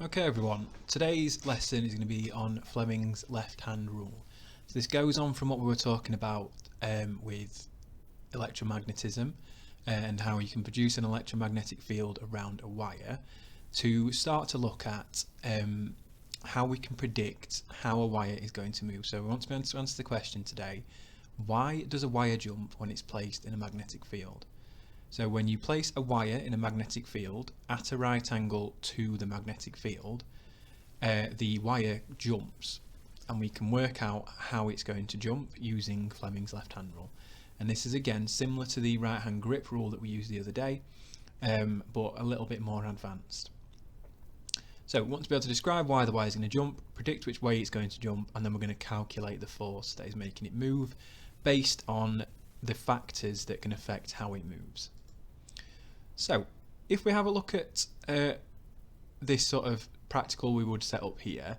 Okay everyone, today's lesson is going to be on Fleming's left-hand rule. So this goes on from what we were talking about with electromagnetism and how you can produce an electromagnetic field around a wire, to start to look at how we can predict how a wire is going to move. So we want to answer the question today: why does a wire jump when it's placed in a magnetic field? So when you place a wire in a magnetic field at a right angle to the magnetic field, the wire jumps, and we can work out how it's going to jump using Fleming's left-hand rule. And this is again similar to the right-hand grip rule that we used the other day, but a little bit more advanced. So we want to be able to describe why the wire is going to jump, predict which way it's going to jump, and then we're going to calculate the force that is making it move based on the factors that can affect how it moves. So if we have a look at this sort of practical we would set up here,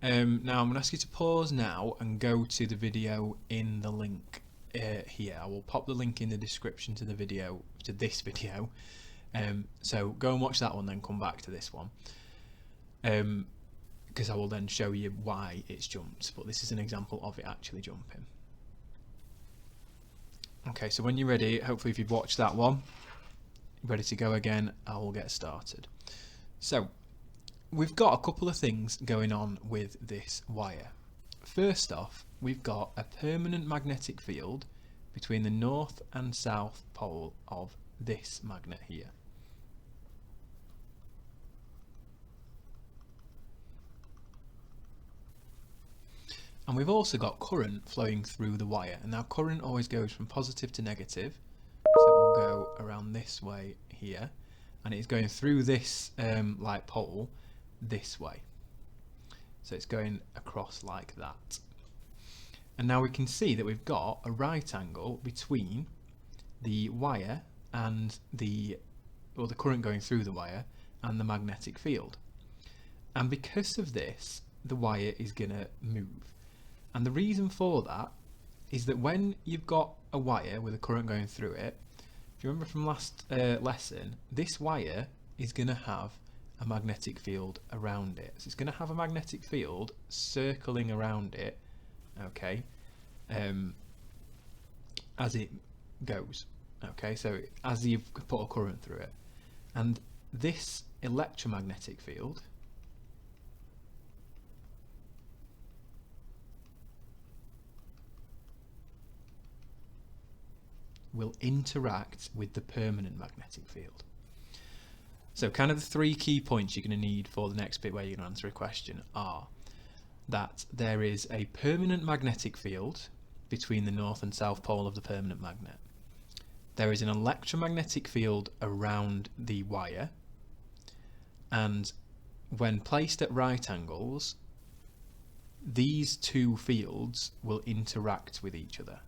now I'm going to ask you to pause now and go to the video in the link here. I will pop the link in the description to the video, to this video, so go and watch that one, then come back to this one, because I will then show you why it's jumped, but this is an example of it actually jumping. Okay, so when you're ready, hopefully if you've watched that one, ready to go again, I will get started. So we've got a couple of things going on with this wire. First off, we've got a permanent magnetic field between the north and south pole of this magnet here. And we've also got current flowing through the wire, and now current always goes from positive to negative. So it will go around this way here, and it's going through this like pole this way. So it's going across like that. And now we can see that we've got a right angle between the wire and the current going through the wire and the magnetic field. And because of this, the wire is going to move. And the reason for that is that when you've got a wire with a current going through it, if you remember from last lesson, this wire is going to have a magnetic field around it. So it's going to have a magnetic field circling around it, okay, as it goes. Okay, so as you've put a current through it. And this electromagnetic field will interact with the permanent magnetic field. So kind of the three key points you're going to need for the next bit where you're going to answer a question are that there is a permanent magnetic field between the north and south pole of the permanent magnet. There is an electromagnetic field around the wire, and when placed at right angles, these two fields will interact with each other.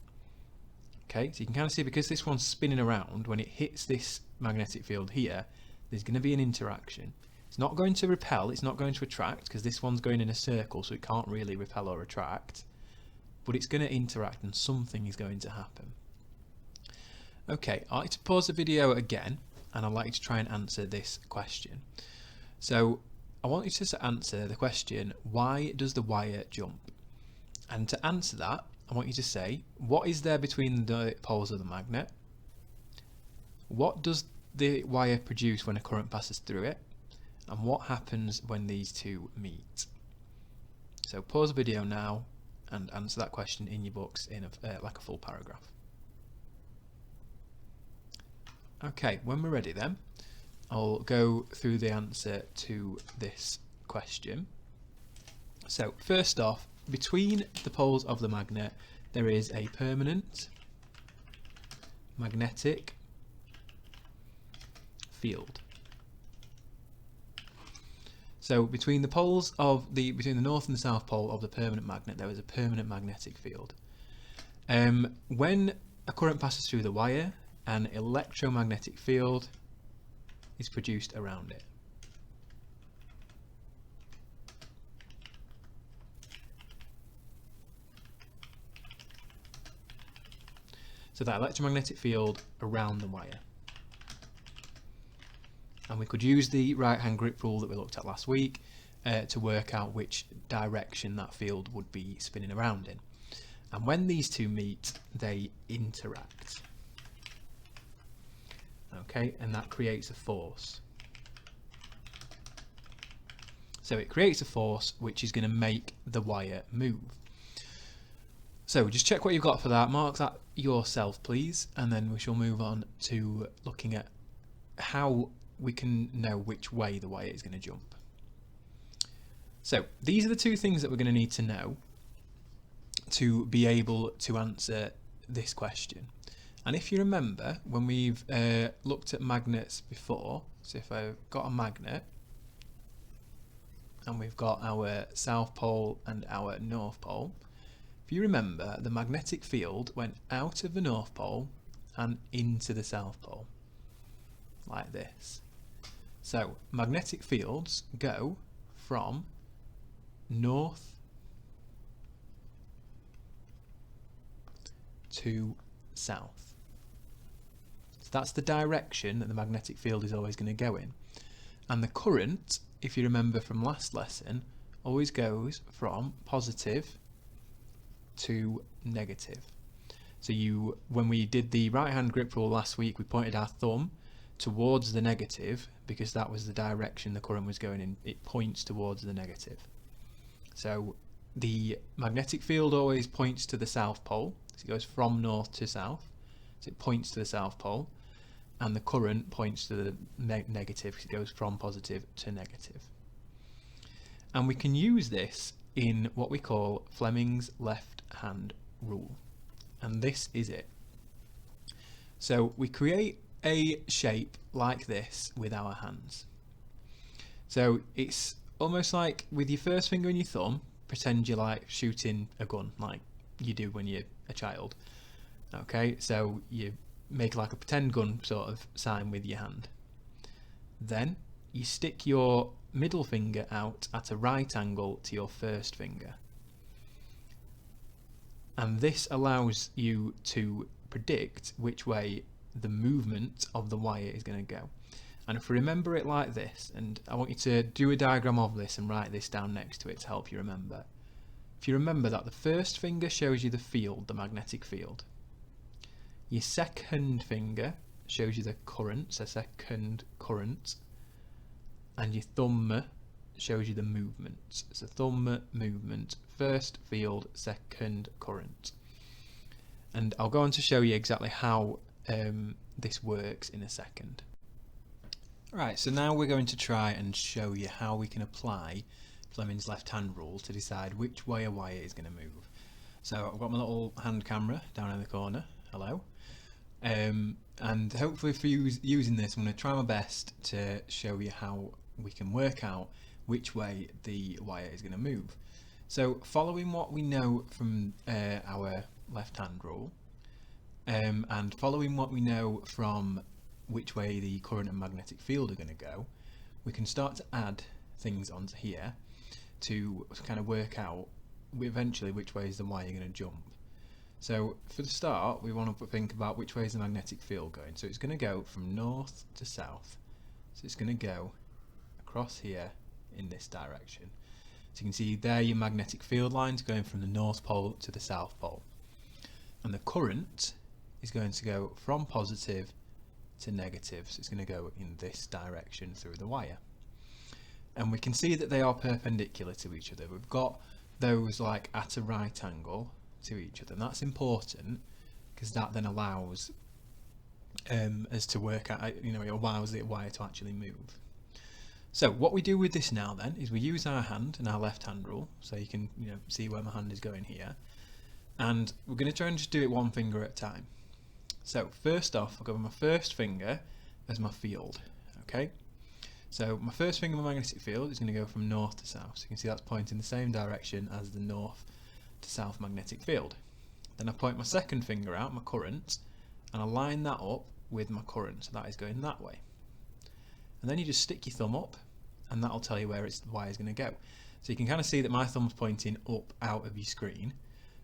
Okay, so you can kind of see, because this one's spinning around, when it hits this magnetic field here, there's going to be an interaction. It's not going to repel, it's not going to attract, because this one's going in a circle, so it can't really repel or attract, but it's going to interact and something is going to happen. Okay, I'd like to pause the video again, and I'd like you to try and answer this question. So I want you to answer the question, why does the wire jump? And to answer that, I want you to say, what is there between the poles of the magnet? What does the wire produce when a current passes through it? And what happens when these two meet? So pause the video now and answer that question in your books in like a full paragraph. Okay, when we're ready then, I'll go through the answer to this question. So first off, between the poles of the magnet, there is a permanent magnetic field. So between the poles of between the north and the south pole of the permanent magnet, there is a permanent magnetic field. When a current passes through the wire, an electromagnetic field is produced around it. So that electromagnetic field around the wire. and we could use the right hand grip rule that we looked at last week to work out which direction that field would be spinning around in. And when these two meet, they interact. Okay, and that creates a force. So it creates a force which is going to make the wire move. So just check what you've got for that, mark that yourself please, and then we shall move on to looking at how we can know which way the wire is going to jump. So these are the two things that we're going to need to know to be able to answer this question. And if you remember, when we've looked at magnets before, so if I've got a magnet and we've got our south pole and our north pole, if you remember, the magnetic field went out of the north pole and into the south pole, like this. So magnetic fields go from north to south. So that's the direction that the magnetic field is always going to go in. And the current, if you remember from last lesson, always goes from positive to negative. So when we did the right hand grip rule last week, we pointed our thumb towards the negative because that was the direction the current was going in. It points towards the negative. So the magnetic field always points to the south pole, so it goes from north to south, so it points to the south pole, and the current points to the negative, because it goes from positive to negative. And we can use this in what we call Fleming's left hand rule, and this is it. So we create a shape like this with our hands. So it's almost like with your first finger and your thumb, pretend you're like shooting a gun like you do when you're a child. Okay, so you make like a pretend gun sort of sign with your hand. Then you stick your middle finger out at a right angle to your first finger. And this allows you to predict which way the movement of the wire is going to go. And if we remember it like this, and I want you to do a diagram of this and write this down next to it to help you remember. If you remember that the first finger shows you the field, the magnetic field. Your second finger shows you the current, so second current. And your thumb shows you the movement. So thumb movement, first field, second current. And I'll go on to show you exactly how this works in a second. Right, so now we're going to try and show you how we can apply Fleming's left hand rule to decide which way a wire is going to move. So I've got my little hand camera down in the corner, hello. And hopefully for using this, I'm going to try my best to show you how we can work out which way the wire is going to move. So following what we know from our left hand rule, and following what we know from which way the current and magnetic field are going to go, we can start to add things onto here to kind of work out eventually which way is the wire going to jump. So for the start, we want to think about which way is the magnetic field going. So it's going to go from north to south. So it's going to go across here in this direction. So you can see there your magnetic field lines going from the north pole to the south pole. And the current is going to go from positive to negative, so it's going to go in this direction through the wire. And we can see that they are perpendicular to each other. We've got those like at a right angle to each other, and that's important because that then allows us to work out, it allows the wire to actually move. So what we do with this now then is we use our hand and our left hand rule, so you can see where my hand is going here, and we're going to try and just do it one finger at a time. So first off, I'll go with my first finger as my field. Okay, so my first finger, my magnetic field, is going to go from north to south. So you can see that's pointing the same direction as the north to south magnetic field. Then I point my second finger out, my current, and I line that up with my current, so that is going that way. And then you just stick your thumb up, and that'll tell you where the wire is going to go. So you can kind of see that my thumb's pointing up out of your screen,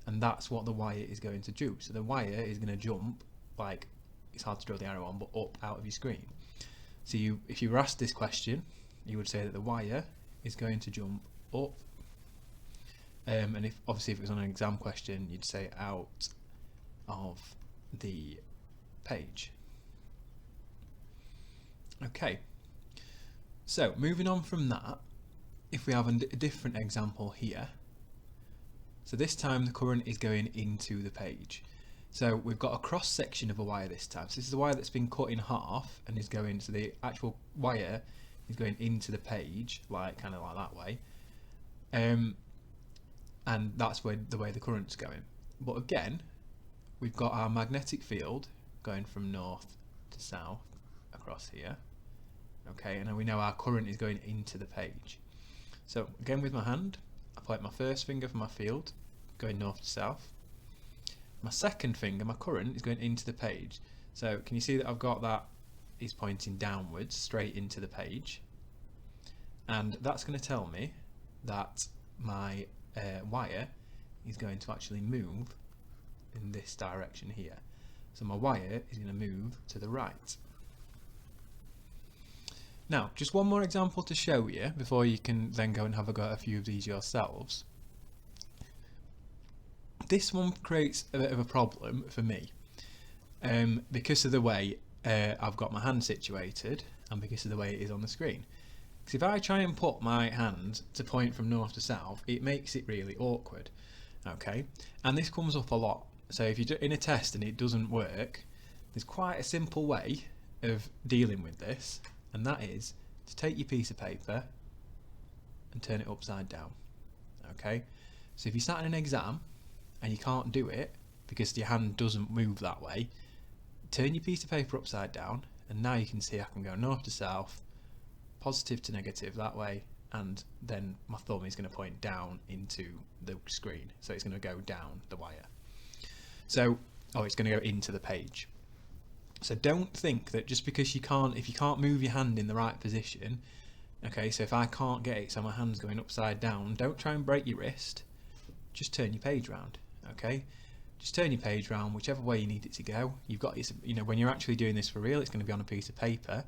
and that's what the wire is going to do. So the wire is going to jump, like, it's hard to draw the arrow on, but up out of your screen. So if you were asked this question, you would say that the wire is going to jump up, and if it was on an exam question, you'd say out of the page. Okay, so moving on from that, if we have a different example here, so this time the current is going into the page. So we've got a cross section of a wire this time. So this is a wire that's been cut in half and is going, so the actual wire is going into the page, kind of like that way. And that's the way the current's going. But again, we've got our magnetic field going from north to south across here. Okay, and we know our current is going into the page. So again, with my hand, I point my first finger for my field going north to south. My second finger, my current, is going into the page. So can you see that I've got that is pointing downwards straight into the page, and that's going to tell me that my wire is going to actually move in this direction here. So my wire is going to move to the right. Now, just one more example to show you before you can then go and have a go at a few of these yourselves. This one creates a bit of a problem for me because of the way I've got my hand situated and because of the way it is on the screen. Because if I try and put my hand to point from north to south, it makes it really awkward. Okay, and this comes up a lot. So if you're in a test and it doesn't work, there's quite a simple way of dealing with this, and that is to take your piece of paper and turn it upside down. Okay, so if you sat in an exam and you can't do it because your hand doesn't move that way, turn your piece of paper upside down, and now you can see I can go north to south, positive to negative that way, and then my thumb is going to point down into the screen, so it's going to go down the wire. So, it's going to go into the page. So don't think that just because if you can't move your hand in the right position, okay, so if I can't get it so my hand's going upside down, don't try and break your wrist, just turn your page round. Okay, just turn your page round whichever way you need it to go. You've got, when you're actually doing this for real, it's going to be on a piece of paper.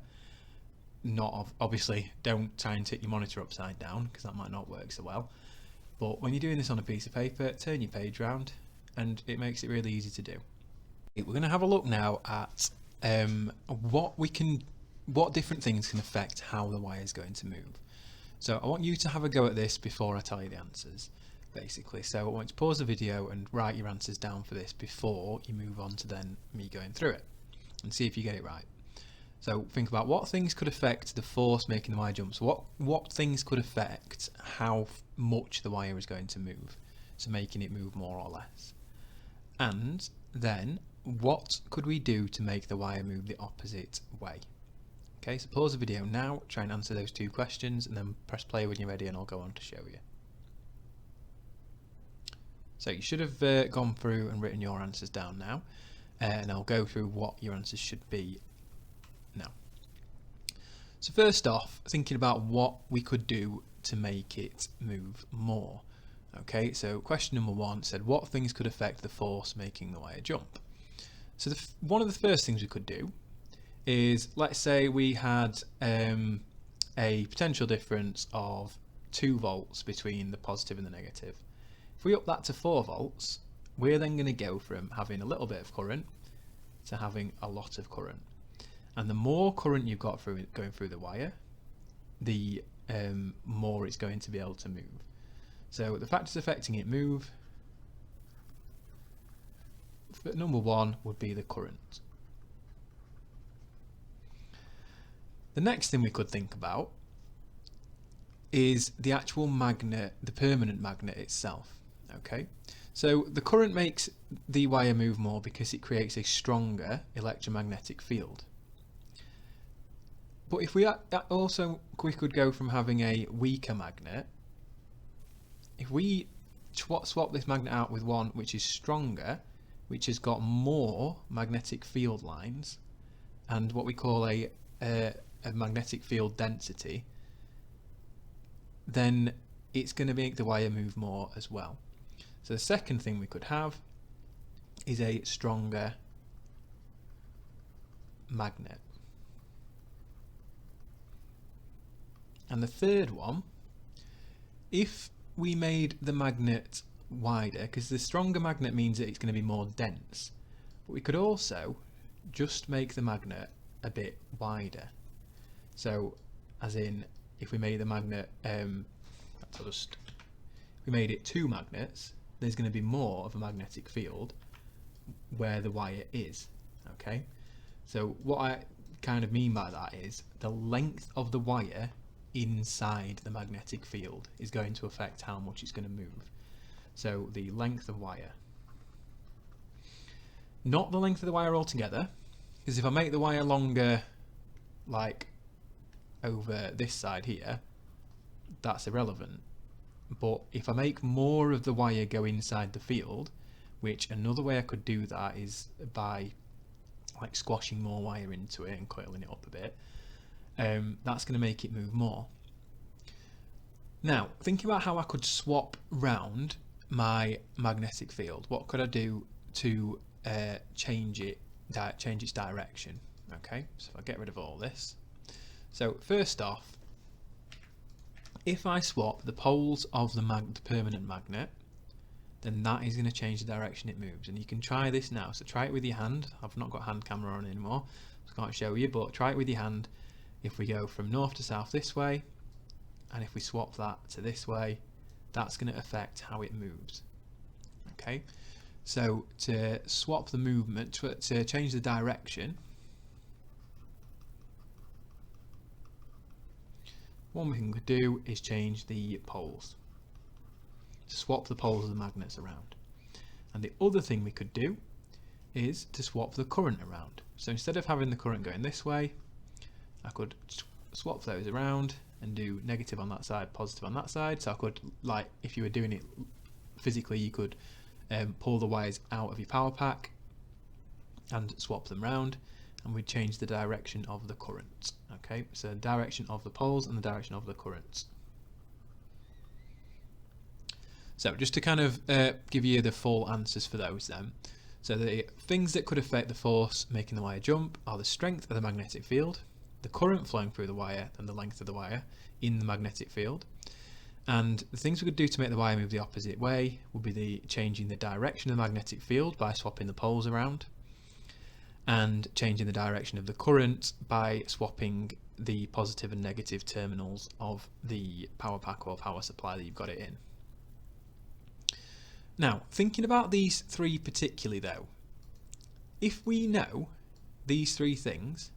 Obviously, don't try and tip your monitor upside down because that might not work so well. But when you're doing this on a piece of paper, turn your page round, and it makes it really easy to do. We're going to have a look now at what different things can affect how the wire is going to move. So I want you to have a go at this before I tell you the answers, basically. So I want you to pause the video and write your answers down for this before you move on to then me going through it, and see if you get it right. So think about what things could affect the force making the wire jump. So what things could affect how much the wire is going to move, so making it move more or less. And then what could we do to make the wire move the opposite way? Okay, so pause the video now, try and answer those two questions, and then press play when you're ready and I'll go on to show you. So you should have gone through and written your answers down now, and I'll go through what your answers should be now. So first off, thinking about what we could do to make it move more. Okay, so question number one said, what things could affect the force making the wire jump? So one of the first things we could do is, let's say we had a potential difference of 2 volts between the positive and the negative. If we up that to 4 volts, we're then going to go from having a little bit of current to having a lot of current. And the more current you've got going through the wire, the more it's going to be able to move. So the factors affecting it move, number one would be the current. The next thing we could think about is the actual magnet, the permanent magnet itself. Okay, so the current makes the wire move more because it creates a stronger electromagnetic field. But if we could go from having a weaker magnet, if we swap this magnet out with one which is stronger, which has got more magnetic field lines and what we call a magnetic field density, then it's going to make the wire move more as well. So the second thing we could have is a stronger magnet. And the third one, if we made the magnet wider, because the stronger magnet means that it's going to be more dense, but we could also just make the magnet a bit wider. So as in, if we made the magnet, if we made it two magnets, there's going to be more of a magnetic field where the wire is. Okay, so what I kind of mean by that is the length of the wire inside the magnetic field is going to affect how much it's going to move. So the length of wire, not the length of the wire altogether, because if I make the wire longer, like over this side here, that's irrelevant. But if I make more of the wire go inside the field, which another way I could do that is by like squashing more wire into it and coiling it up a bit, that's going to make it move more. Now, thinking about how I could swap round my magnetic field, what could I do to change its direction? Okay, so if I get rid of all this, so first off, if I swap the poles of the permanent magnet, then that is going to change the direction it moves. And you can try this now. So try it with your hand. I've not got hand camera on anymore, so I can't show you, but try it with your hand. If we go from north to south this way, and if we swap that to this way, that's going to affect how it moves. Okay, so to swap the movement, to change the direction, one we can do is change the poles. Swap the poles of the magnets around. And the other thing we could do is to swap the current around. So instead of having the current going this way, I could swap those around and do negative on that side, positive on that side. So I could, like if you were doing it physically, you could pull the wires out of your power pack and swap them round, and we'd change the direction of the current. Okay, so the direction of the poles and the direction of the currents. So just to kind of give you the full answers for those then. So the things that could affect the force making the wire jump are the strength of the magnetic field, the current flowing through the wire, and the length of the wire in the magnetic field. And the things we could do to make the wire move the opposite way would be the changing the direction of the magnetic field by swapping the poles around, and changing the direction of the current by swapping the positive and negative terminals of the power pack or power supply that you've got it in. Now, thinking about these three particularly though, if we know these three things,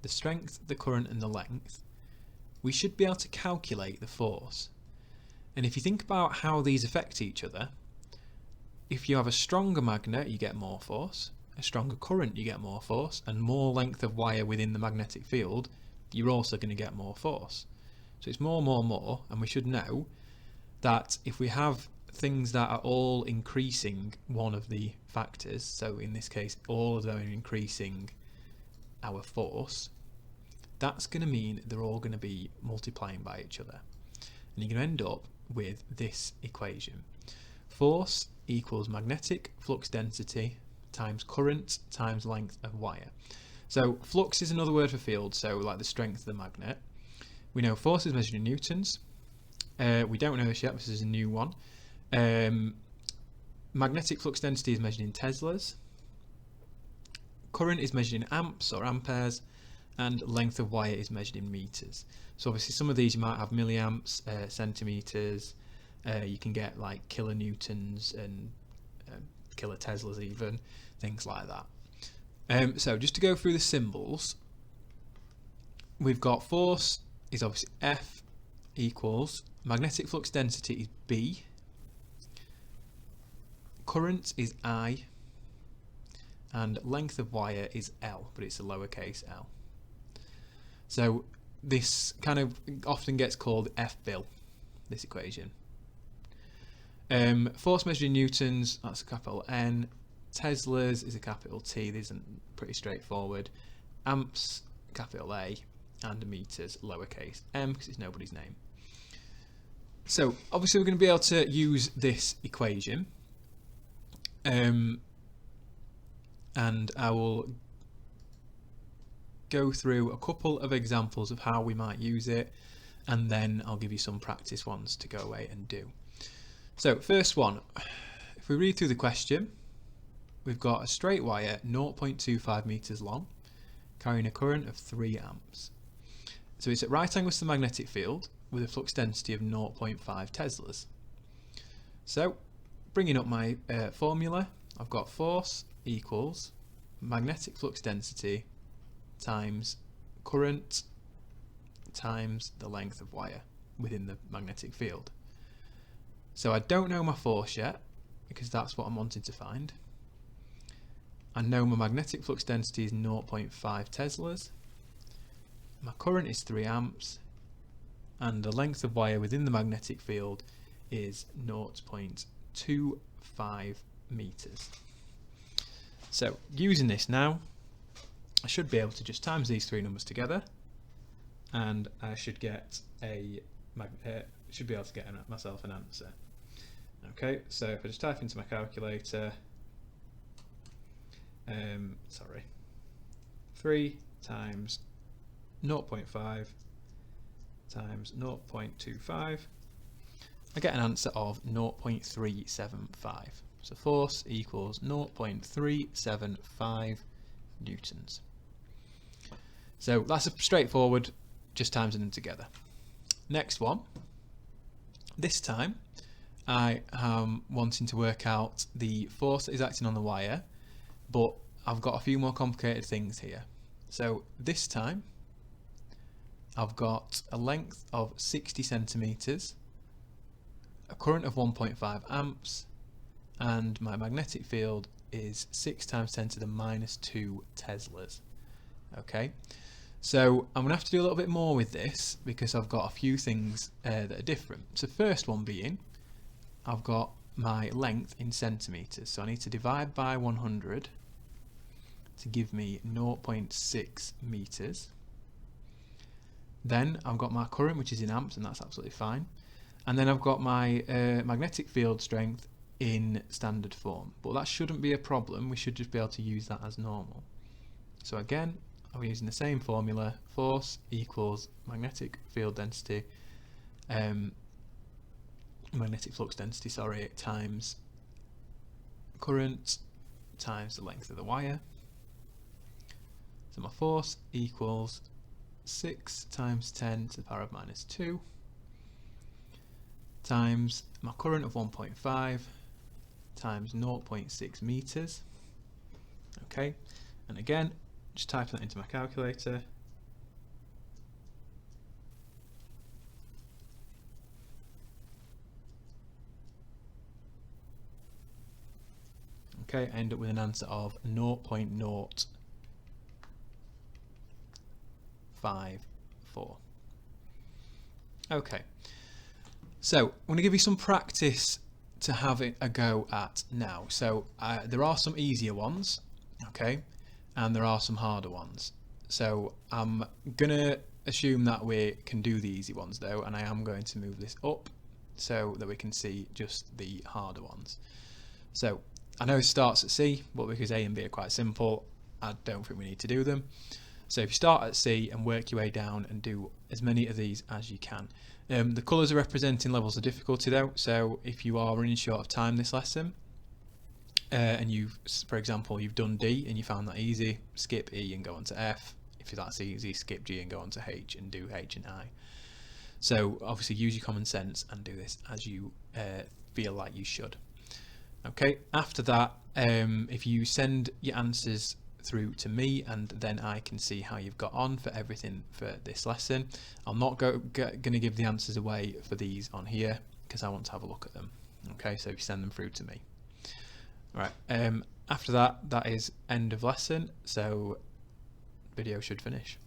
the strength, the current and the length, we should be able to calculate the force. And if you think about how these affect each other, if you have a stronger magnet you get more force, a stronger current you get more force, and more length of wire within the magnetic field, you're also going to get more force. So it's more, and we should know that if we have things that are all increasing one of the factors, so in this case all of them are increasing our force, that's going to mean they're all going to be multiplying by each other, and you're going to end up with this equation: force equals magnetic flux density times current times length of wire. So flux is another word for field, so like the strength of the magnet. We know force is measured in newtons. We don't know this yet, this is a new one. Magnetic flux density is measured in teslas. Current is measured in amps or amperes, and length of wire is measured in meters. So obviously some of these you might have milliamps, centimeters, you can get like kilonewtons and kiloteslas even, things like that. So just to go through the symbols, we've got force is obviously F equals, magnetic flux density is B, current is I, and length of wire is L, but it's a lowercase l. So this kind of often gets called F-bill, this equation. Force measured in newtons, that's a capital N. Teslas is a capital T, these are pretty straightforward. Amps, capital A, and meters, lowercase m, because it's nobody's name. So obviously we're going to be able to use this equation, and I will go through a couple of examples of how we might use it, and then I'll give you some practice ones to go away and do. So first one, if we read through the question, we've got a straight wire 0.25 meters long carrying a current of 3 amps. So it's at right angles to the magnetic field with a flux density of 0.5 Teslas. So bringing up my formula, I've got force equals magnetic flux density times current times the length of wire within the magnetic field. So I don't know my force yet because that's what I'm wanting to find. I know my magnetic flux density is 0.5 Teslas. My current is 3 amps and the length of wire within the magnetic field is 0.25 meters. So using this now, I should be able to just times these three numbers together, and I should get should be able to get myself an answer. Okay, so if I just type into my calculator, 3 times 0.5 times 0.25, I get an answer of 0.375. So force equals 0.375 newtons. So that's a straightforward, just timesing them together. Next one. This time I am wanting to work out the force that is acting on the wire, but I've got a few more complicated things here. So this time I've got a length of 60 centimeters, a current of 1.5 amps, and my magnetic field is 6 times 10 to the minus 2 Teslas. Okay, so I'm going to have to do a little bit more with this because I've got a few things that are different. So first one being, I've got my length in centimeters, so I need to divide by 100 to give me 0.6 meters. Then I've got my current, which is in amps, and that's absolutely fine. And then I've got my magnetic field strength in standard form, but that shouldn't be a problem. We should just be able to use that as normal. So again, I'm using the same formula, force equals magnetic field density, magnetic flux density, sorry, times current times the length of the wire. So my force equals 6 times 10 to the power of minus 2 times my current of 1.5 times 0.6 meters. Okay, and again, just type that into my calculator. Okay, I end up with an answer of 0.054. Okay, so I'm going to give you some practice to have a go at now. So there are some easier ones, okay, and there are some harder ones. So I'm going to assume that we can do the easy ones though, and I am going to move this up so that we can see just the harder ones. So I know it starts at C, but because A and B are quite simple, I don't think we need to do them. So if you start at C and work your way down and do as many of these as you can. The colours are representing levels of difficulty though, so if you are running short of time this lesson, and you've, for example, you've done D and you found that easy, skip E and go on to F. If that's easy, skip G and go on to H and do H and I. So obviously use your common sense and do this as you feel like you should. Okay, after that, if you send your answers through to me, and then I can see how you've got on for everything for this lesson. I'm not going to give the answers away for these on here because I want to have a look at them. Okay, so if you send them through to me. All right, after that, that is end of lesson, so video should finish.